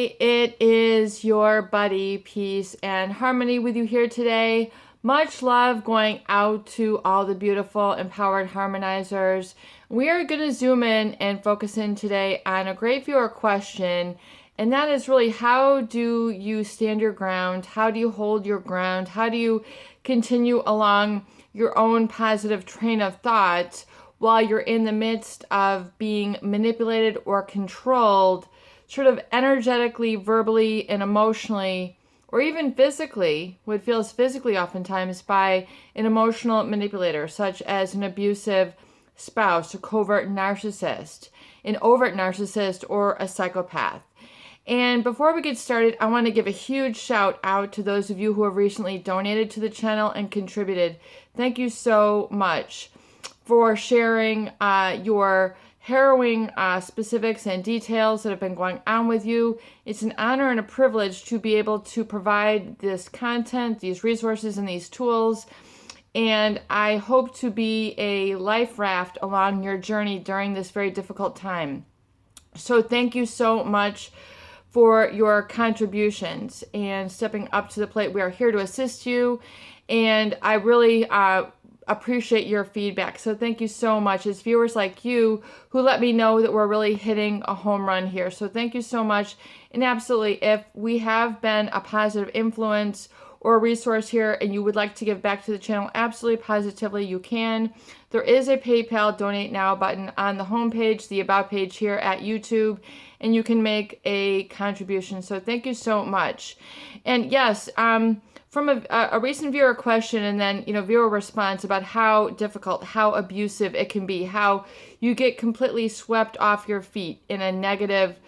Hey, it is your buddy, Peace and Harmony with you here today. Much love going out to all the beautiful, empowered harmonizers. We are going to zoom in and focus in today on a great viewer question, and that is really, how do you stand your ground? How do you hold your ground? How do you continue along your own positive train of thought while you're in the midst of being manipulated or controlled, sort of energetically, verbally, and emotionally, or even physically, what feels physically oftentimes, by an emotional manipulator, such as an abusive spouse, a covert narcissist, an overt narcissist, or a psychopath. And before we get started, I want to give a huge shout out to those of you who have recently donated to the channel and contributed. Thank you so much for sharing your harrowing specifics and details that have been going on with you. It's an honor and a privilege to be able to provide this content, these resources, and these tools. And I hope to be a life raft along your journey during this very difficult time. So thank you so much for your contributions and stepping up to the plate. We are here to assist you, and I really appreciate your feedback. So thank you so much. It's viewers like you who let me know that we're really hitting a home run here. So thank you so much. And absolutely, if we have been a positive influence or a resource here and you would like to give back to the channel, absolutely, positively, you can. There is a PayPal Donate Now button on the homepage, the About page here at YouTube, and you can make a contribution. So thank you so much. And yes, from a recent viewer question and then, viewer response about how difficult, how abusive it can be, how you get completely swept off your feet in a negative,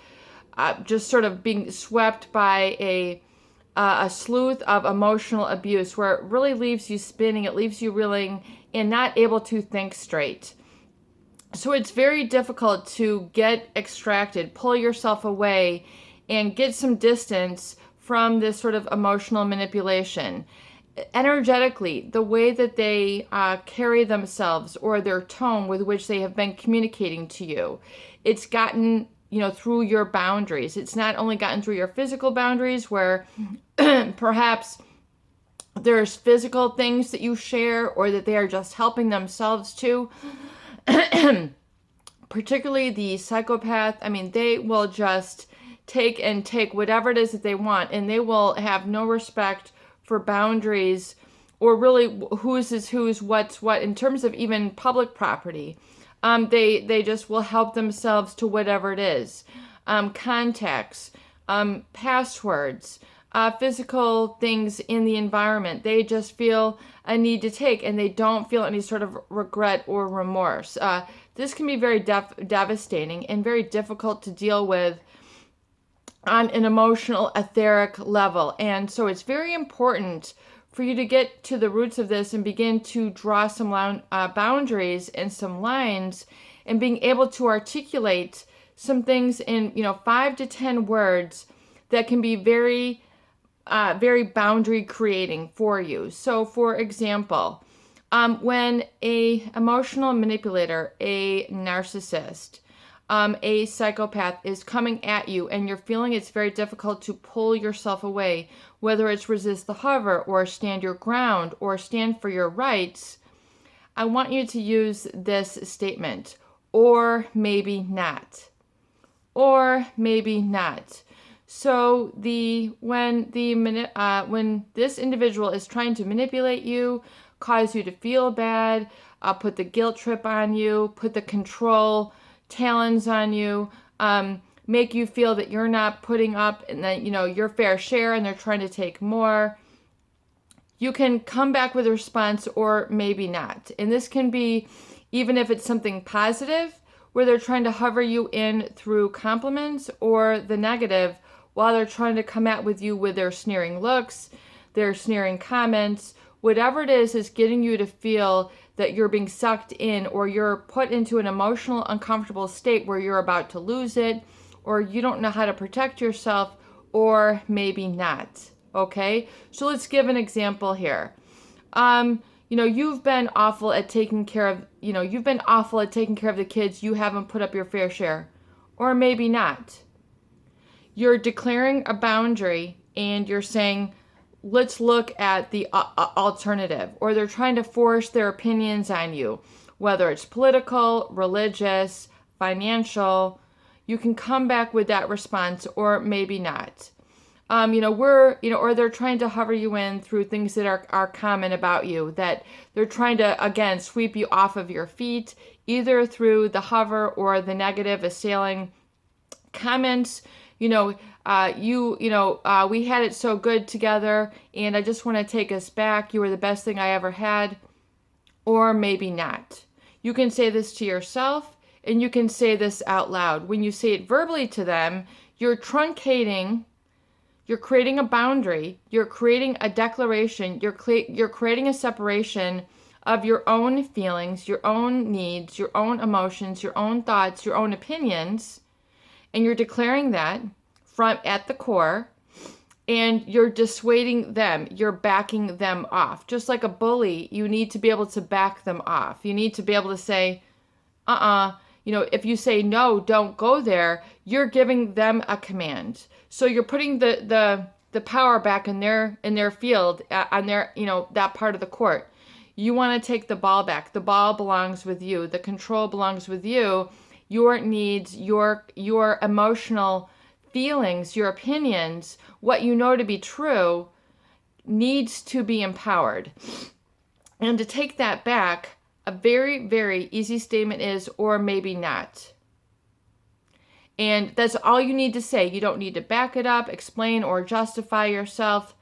just sort of being swept by a sleuth of emotional abuse where it really leaves you spinning, it leaves you reeling and not able to think straight. So it's very difficult to get extracted, pull yourself away, and get some distance from this sort of emotional manipulation. Energetically, the way that they carry themselves or their tone with which they have been communicating to you, it's gotten, through your boundaries. It's not only gotten through your physical boundaries where perhaps there's physical things that you share or that they are just helping themselves to. Particularly the psychopath, they will just take whatever it is that they want, and they will have no respect for boundaries or really whose is whose, what's what, in terms of even public property. They just will help themselves to whatever it is. Contacts, passwords, physical things in the environment. They just feel a need to take, and they don't feel any sort of regret or remorse. This can be very devastating and very difficult to deal with on an emotional, etheric level. And so it's very important for you to get to the roots of this and begin to draw some boundaries and some lines, and being able to articulate some things in 5 to 10 words that can be very very boundary creating for you. So for example, when a emotional manipulator, a narcissist, a psychopath is coming at you and you're feeling it's very difficult to pull yourself away, whether it's resist the hover or stand your ground or stand for your rights, I want you to use this statement: or maybe not. Or maybe not. So when this individual is trying to manipulate you, cause you to feel bad, put the guilt trip on you, put the control talons on you, make you feel that you're not putting up and that your fair share and they're trying to take more, you can come back with a response, or maybe not. And this can be, even if it's something positive where they're trying to hover you in through compliments, or the negative while they're trying to come at with you with their sneering looks, their sneering comments. Whatever it is getting you to feel that you're being sucked in, or you're put into an emotional, uncomfortable state where you're about to lose it, or you don't know how to protect yourself, or maybe not. Okay? So let's give an example here. You've been awful at taking care of, the kids. You haven't put up your fair share. Or maybe not. you're declaring a boundary and you're saying, let's look at the alternative. Or they're trying to force their opinions on you, whether it's political, religious, financial. You can come back with that response, or maybe not. Or they're trying to hover you in through things that are common about you, that they're trying to, again, sweep you off of your feet, either through the hover or the negative assailing comments. We had it so good together, and I just want to take us back. You were the best thing I ever had, or maybe not. You can say this to yourself, and you can say this out loud. When you say it verbally to them, you're truncating. You're creating a boundary, you're creating a declaration, you're creating a separation of your own feelings, your own needs, your own emotions, your own thoughts, your own opinions, and you're declaring that from at the core, and you're dissuading them, you're backing them off. Just like a bully, you need to be able to back them off. You need to be able to say, if you say, no, don't go there, you're giving them a command. So you're putting the power back in their field, on their, that part of the court. You want to take the ball back. The ball belongs with you. The control belongs with you. Your needs, your emotional feelings, your opinions, what you know to be true needs to be empowered. And to take that back, a very, very easy statement is, or maybe not. And that's all you need to say. You don't need to back it up, explain, or justify yourself.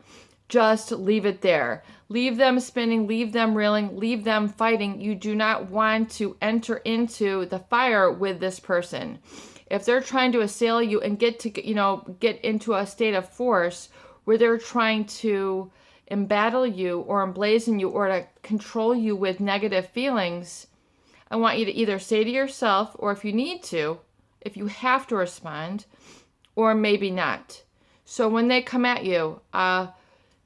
Just leave it there. Leave them spinning, leave them reeling, leave them fighting. You do not want to enter into the fire with this person. If they're trying to assail you and get into a state of force where they're trying to embattle you or emblazon you or to control you with negative feelings, I want you to either say to yourself, or if you need to, if you have to respond, or maybe not. So when they come at you,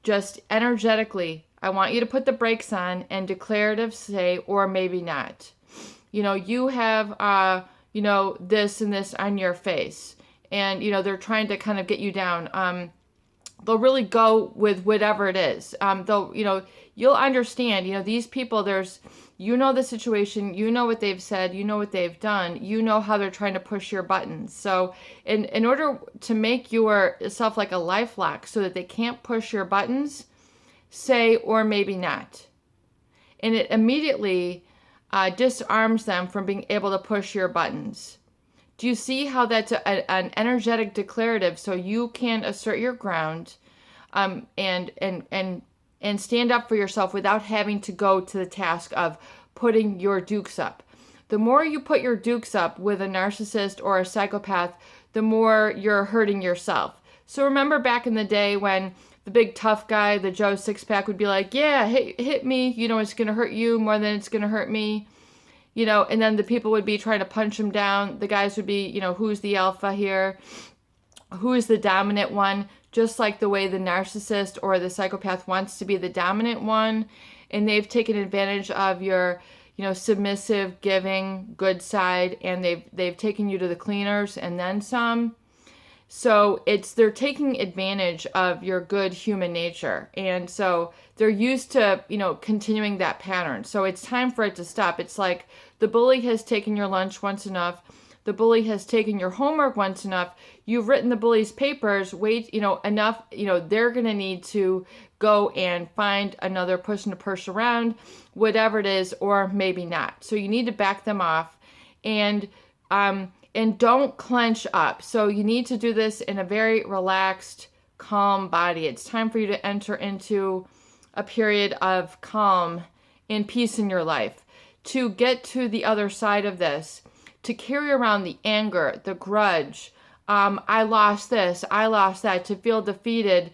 just energetically, I want you to put the brakes on and declarative say, or maybe not. You have, this and this on your face, and, they're trying to kind of get you down. They'll really go with whatever it is. You'll understand, these people, the situation, what they've said, what they've done, how they're trying to push your buttons. So in order to make yourself like a lifelock so that they can't push your buttons, say, or maybe not. And it immediately disarms them from being able to push your buttons. Do you see how that's an energetic declarative so you can assert your ground and stand up for yourself without having to go to the task of putting your dukes up? The more you put your dukes up with a narcissist or a psychopath, the more you're hurting yourself. So remember back in the day when the big tough guy, the Joe Six-Pack, would be like, yeah, hit me, it's going to hurt you more than it's going to hurt me. And then the people would be trying to punch him down. The guys would be, who's the alpha here? Who is the dominant one? Just like the way the narcissist or the psychopath wants to be the dominant one. And they've taken advantage of your, submissive, giving, good side. And they've taken you to the cleaners and then some. So they're taking advantage of your good human nature. And so they're used to, continuing that pattern. So it's time for it to stop. It's like the bully has taken your lunch once enough. The bully has taken your homework once enough. You've written the bully's papers, enough, they're going to need to go and find another person to push around, whatever it is, or maybe not. So you need to back them off and don't clench up. So you need to do this in a very relaxed, calm body. It's time for you to enter into a period of calm and peace in your life. To get to the other side of this, to carry around the anger, the grudge, I lost this, I lost that, to feel defeated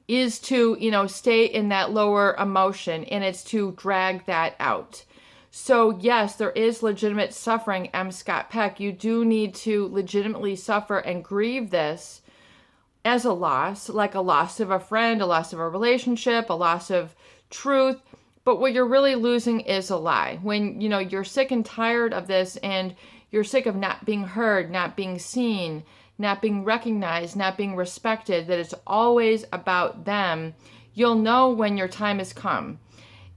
is to, stay in that lower emotion, and it's to drag that out. So yes, there is legitimate suffering, M. Scott Peck. You do need to legitimately suffer and grieve this as a loss, like a loss of a friend, a loss of a relationship, a loss of truth. But what you're really losing is a lie. When, you're sick and tired of this, and you're sick of not being heard, not being seen, not being recognized, not being respected, that it's always about them, you'll know when your time has come.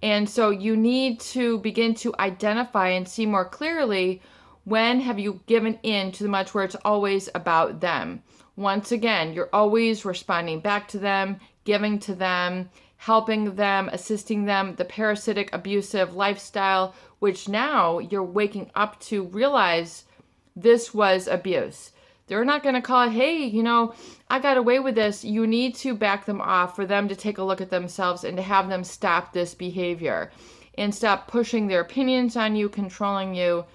And so you need to begin to identify and see more clearly, when have you given in to the much where it's always about them. Once again, you're always responding back to them, giving to them, helping them, assisting them, the parasitic, abusive lifestyle, which now you're waking up to realize this was abuse. They're not going to call it, hey, I got away with this. You need to back them off for them to take a look at themselves and to have them stop this behavior and stop pushing their opinions on you, controlling you.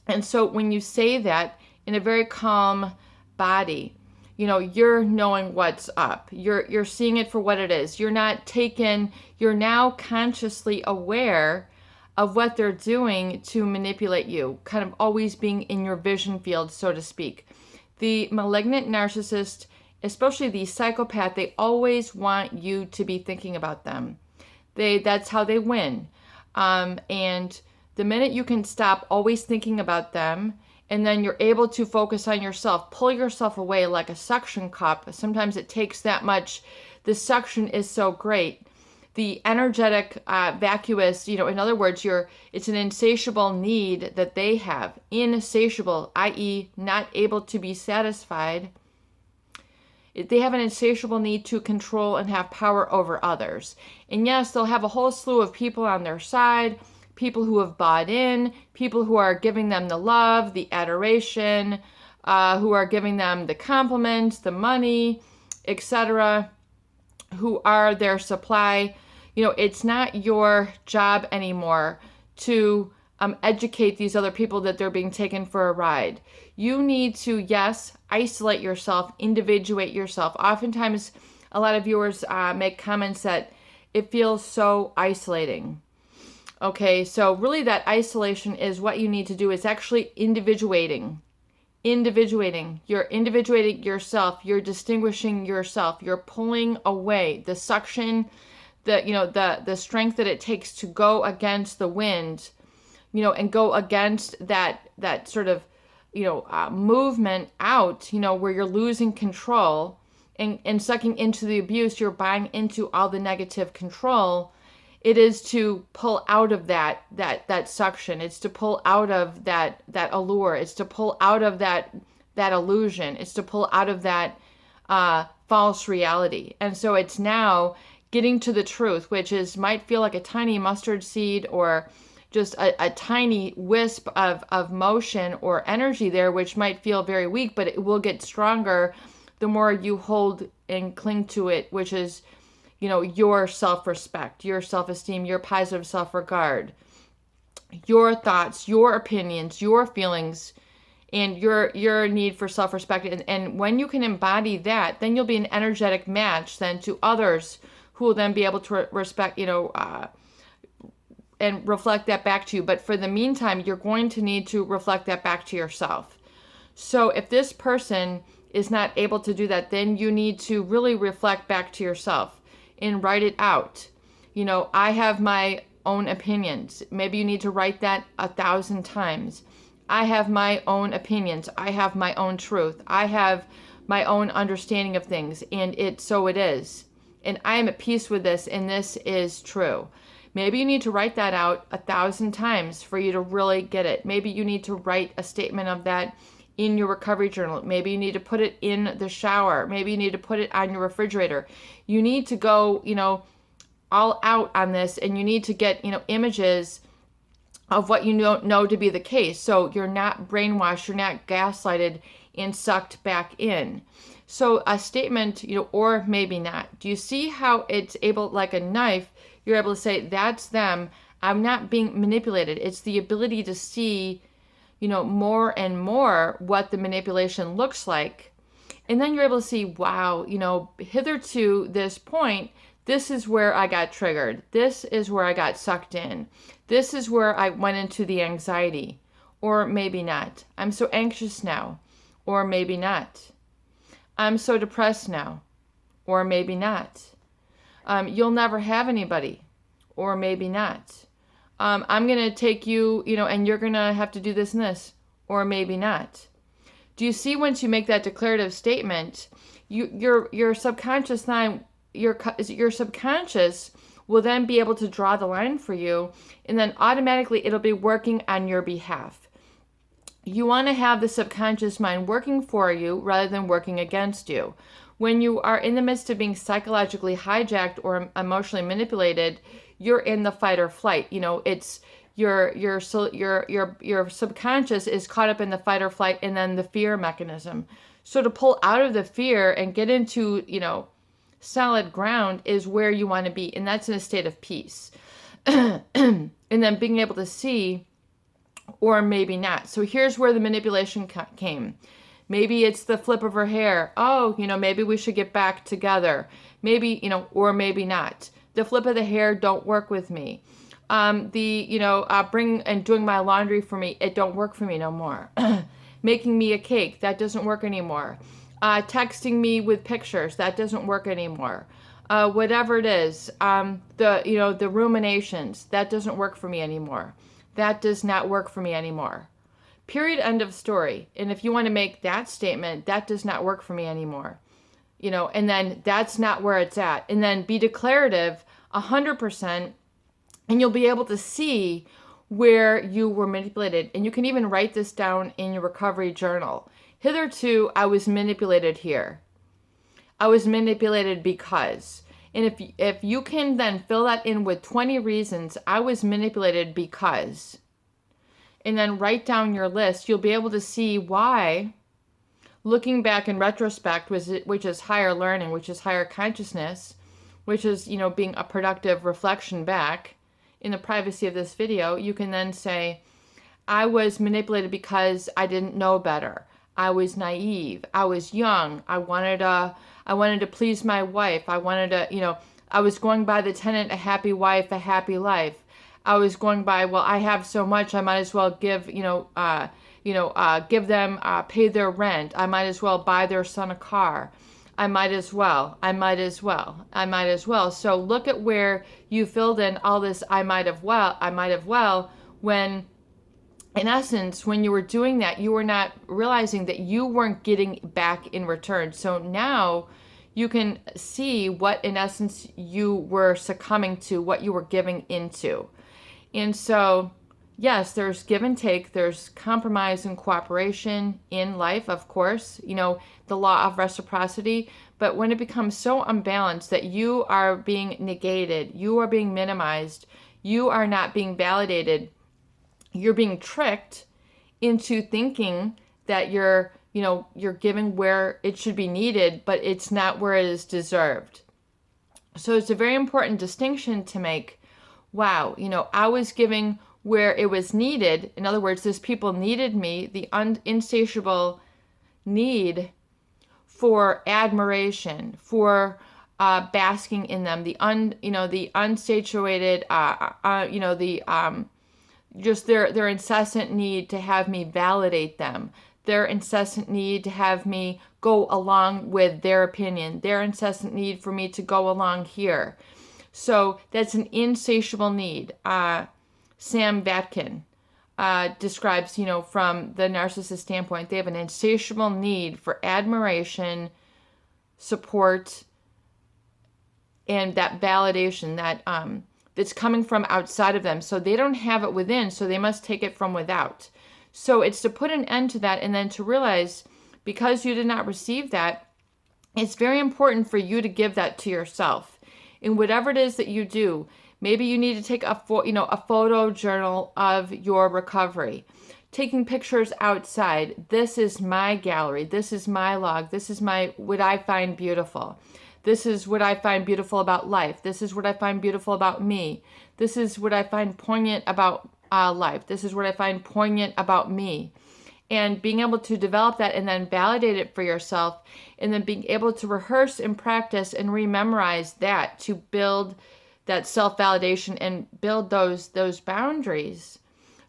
And so when you say that in a very calm body, you're knowing what's up. You're seeing it for what it is. You're now consciously aware of what they're doing to manipulate you, kind of always being in your vision field, so to speak. The malignant narcissist, especially the psychopath, they always want you to be thinking about them. That's how they win. And the minute you can stop always thinking about them, and then you're able to focus on yourself, pull yourself away like a suction cup. Sometimes it takes that much. The suction is so great. The energetic vacuous, in other words, it's an insatiable need that they have. Insatiable, i.e. not able to be satisfied. They have an insatiable need to control and have power over others. And yes, they'll have a whole slew of people on their side, people who have bought in, people who are giving them the love, the adoration, who are giving them the compliments, the money, etc., who are their supply. It's not your job anymore to educate these other people that they're being taken for a ride. You need to, yes, isolate yourself, individuate yourself. Oftentimes, a lot of viewers make comments that it feels so isolating. Okay, so really that isolation is what you need to do. Is actually individuating. You're individuating yourself. You're distinguishing yourself. You're pulling away the suction, the strength that it takes to go against the wind, and go against that sort of, movement out, where you're losing control and sucking into the abuse. You're buying into all the negative control. It is to pull out of that suction. It's to pull out of that allure. It's to pull out of that illusion. It's to pull out of that false reality. And so it's now getting to the truth, which might feel like a tiny mustard seed or just a tiny wisp of motion or energy there, which might feel very weak, but it will get stronger the more you hold and cling to it, which is your self-respect, your self-esteem, your positive self-regard, your thoughts, your opinions, your feelings, and your need for self-respect. And when you can embody that, then you'll be an energetic match then to others who will then be able to respect, and reflect that back to you. But for the meantime, you're going to need to reflect that back to yourself. So if this person is not able to do that, then you need to really reflect back to yourself and write it out. I have my own opinions. Maybe you need to write that 1,000 times. I have my own opinions. I have my own truth. I have my own understanding of things, and so it is. And I am at peace with this, and this is true. Maybe you need to write that out 1,000 times for you to really get it. Maybe you need to write a statement of that in your recovery journal. Maybe you need to put it in the shower. Maybe you need to put it on your refrigerator. You need to go, all out on this, and you need to get, images of what you know to be the case. So you're not brainwashed, you're not gaslighted and sucked back in. So a statement, or maybe not. Do you see how it's able, like a knife, you're able to say, that's them. I'm not being manipulated. It's the ability to see more and more what the manipulation looks like. And then you're able to see, wow, hitherto this point, this is where I got triggered. This is where I got sucked in. This is where I went into the anxiety. Or maybe not. I'm so anxious now. Or maybe not. I'm so depressed now. Or maybe not. You'll never have anybody. Or maybe not. I'm going to take you, and you're going to have to do this and this. Or maybe not. Do you see, once you make that declarative statement, your subconscious mind, your subconscious will then be able to draw the line for you, and then automatically it'll be working on your behalf. You want to have the subconscious mind working for you rather than working against you. When you are in the midst of being psychologically hijacked or emotionally manipulated, you're in the fight or flight. It's your subconscious is caught up in the fight or flight, and then the fear mechanism. So to pull out of the fear and get into, solid ground is where you want to be, and that's in a state of peace. And then being able to see, or maybe not. So here's where the manipulation came. Maybe it's the flip of her hair. Oh, maybe we should get back together. Maybe, or maybe not. The flip of the hair don't work with me. Bring and doing my laundry for me, it don't work for me no more. Making me a cake, that doesn't work anymore. Texting me with pictures, that doesn't work anymore. Whatever it is, the ruminations, that doesn't work for me anymore. That does not work for me anymore. Period, end of story. And if you want to make that statement, that does not work for me anymore. And then that's not where it's at. And then be declarative 100%, and you'll be able to see where you were manipulated. And you can even write this down in your recovery journal. Hitherto, I was manipulated here. I was manipulated because. And if you can then fill that in with 20 reasons, I was manipulated because, and then write down your list, you'll be able to see why, looking back in retrospect, which is higher learning, which is higher consciousness, which is, being a productive reflection back in the privacy of this video, you can then say, I was manipulated because I didn't know better. I was naive. I was young. I wanted to please my wife. I wanted to, I was going by the tenet, a happy wife, a happy life. I was going by, well, I have so much, I might as well give, give them, pay their rent. I might as well buy their son a car. I might as well. So look at where you filled in all this I might have well, when in essence, when you were doing that, you were not realizing that you weren't getting back in return. So now you can see what, in essence, you were succumbing to, what you were giving into. And so, yes, there's give and take. There's compromise and cooperation in life, of course, the law of reciprocity. But when it becomes so unbalanced that you are being negated, you are being minimized, you are not being validated, you're being tricked into thinking that you're giving where it should be needed, but it's not where it is deserved. So it's a very important distinction to make. Wow, I was giving where it was needed. In other words, these people needed me, the insatiable need for admiration, for basking in them, the unsaturated, just their incessant need to have me validate them, their incessant need to have me go along with their opinion, their incessant need for me to go along here. So that's an insatiable need. Sam Vatkin describes, from the narcissist standpoint, they have an insatiable need for admiration, support, and that validation that that's coming from outside of them. So they don't have it within, so they must take it from without. So it's to put an end to that, and then to realize, because you did not receive that, it's very important for you to give that to yourself. In whatever it is that you do, maybe you need to take a photo journal of your recovery. Taking pictures outside. This is my gallery. This is my log. This is what I find beautiful. This is what I find beautiful about life. This is what I find beautiful about me. This is what I find poignant about life. This is what I find poignant about me. And being able to develop that and then validate it for yourself, and then being able to rehearse and practice and rememorize that to build that self-validation and build those boundaries.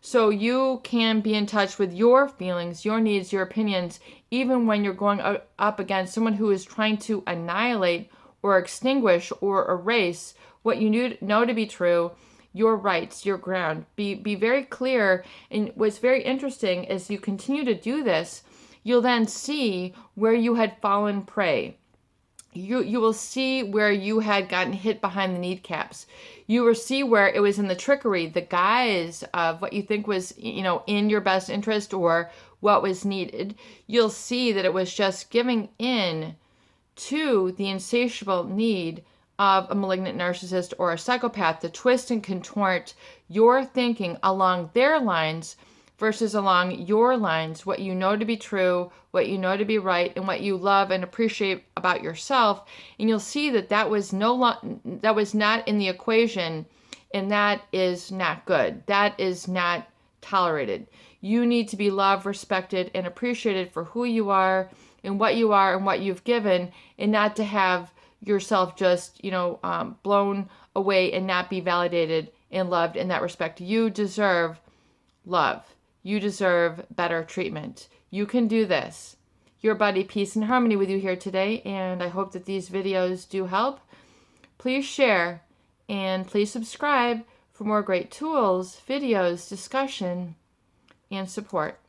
So you can be in touch with your feelings, your needs, your opinions, even when you're going up against someone who is trying to annihilate or extinguish or erase what you know to be true, your rights, your ground. Be very clear. And what's very interesting is you continue to do this, you'll then see where you had fallen prey. You will see where you had gotten hit behind the kneecaps. You will see where it was in the trickery, the guise of what you think was, in your best interest or what was needed. You'll see that it was just giving in to the insatiable need of a malignant narcissist or a psychopath to twist and contort your thinking along their lines versus along your lines, what you know to be true, what you know to be right, and what you love and appreciate about yourself. And you'll see that that was not in the equation, and that is not good. That is not tolerated. You need to be loved, respected, and appreciated for who you are and what you've given, and not to have yourself just, blown away and not be validated and loved in that respect. You deserve love. You deserve better treatment. You can do this. Your buddy, Peace and Harmony, with you here today, and I hope that these videos do help. Please share and please subscribe for more great tools, videos, discussion, and support.